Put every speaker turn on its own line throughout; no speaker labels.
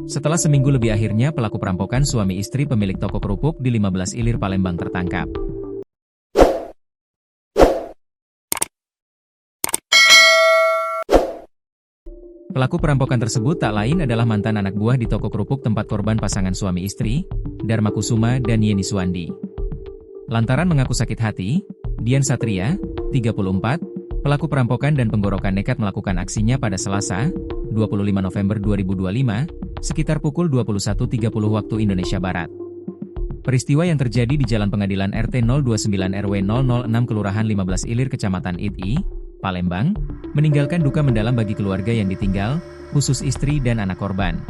Setelah seminggu lebih akhirnya pelaku perampokan suami istri pemilik toko kerupuk di 15 Ilir Palembang tertangkap. Pelaku perampokan tersebut tak lain adalah mantan anak buah di toko kerupuk tempat korban pasangan suami istri, Dharma Kusuma dan Yeni Suwandi. Lantaran mengaku sakit hati, Dian Satria, 34, pelaku perampokan dan penggorokan nekat melakukan aksinya pada Selasa, 25 November 2025, sekitar pukul 21.30 waktu Indonesia Barat. Peristiwa yang terjadi di Jalan Pengadilan RT 029 RW 006 Kelurahan 15 Ilir Kecamatan Iti, Palembang, meninggalkan duka mendalam bagi keluarga yang ditinggal, khusus istri dan anak korban.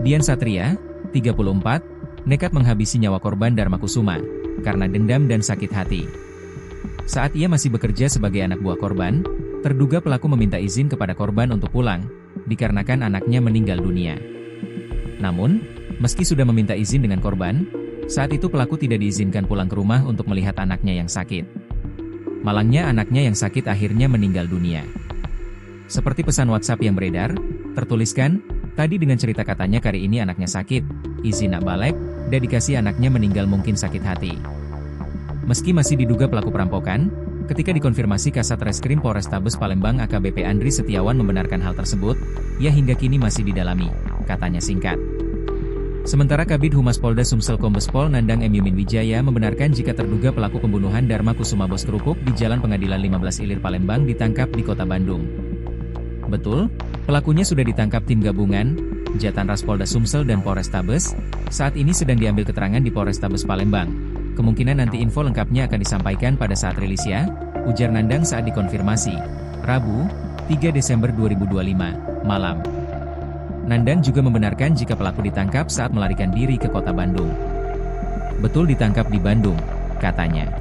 Dian Satria, 34, nekat menghabisi nyawa korban Dharma Kusuma, karena dendam dan sakit hati. Saat ia masih bekerja sebagai anak buah korban, terduga pelaku meminta izin kepada korban untuk pulang, dikarenakan anaknya meninggal dunia. Namun, meski sudah meminta izin dengan korban, saat itu pelaku tidak diizinkan pulang ke rumah untuk melihat anaknya yang sakit. Malangnya anaknya yang sakit akhirnya meninggal dunia. Seperti pesan WhatsApp yang beredar, tertuliskan, tadi dengan cerita katanya kali ini anaknya sakit, izin nak balik, dedikasi anaknya meninggal mungkin sakit hati. Meski masih diduga pelaku perampokan, ketika dikonfirmasi Kasat Reskrim Polrestabes Palembang AKBP Andri Setiawan membenarkan hal tersebut, ia hingga kini masih didalami, katanya singkat. Sementara Kabid Humas Polda Sumsel Kombes Pol Nandang M. Yumin Wijaya membenarkan jika terduga pelaku pembunuhan Dharma Kusuma bos kerupuk di Jalan Pengadilan 15 Ilir Palembang ditangkap di Kota Bandung. Betul, pelakunya sudah ditangkap tim gabungan, Jatanras Polda Sumsel dan Polrestabes, saat ini sedang diambil keterangan di Polrestabes Palembang. Kemungkinan nanti info lengkapnya akan disampaikan pada saat rilis ya, ujar Nandang saat dikonfirmasi, Rabu, 3 Desember 2025, malam. Nandang juga membenarkan jika pelaku ditangkap saat melarikan diri ke kota Bandung. Betul ditangkap di Bandung, katanya.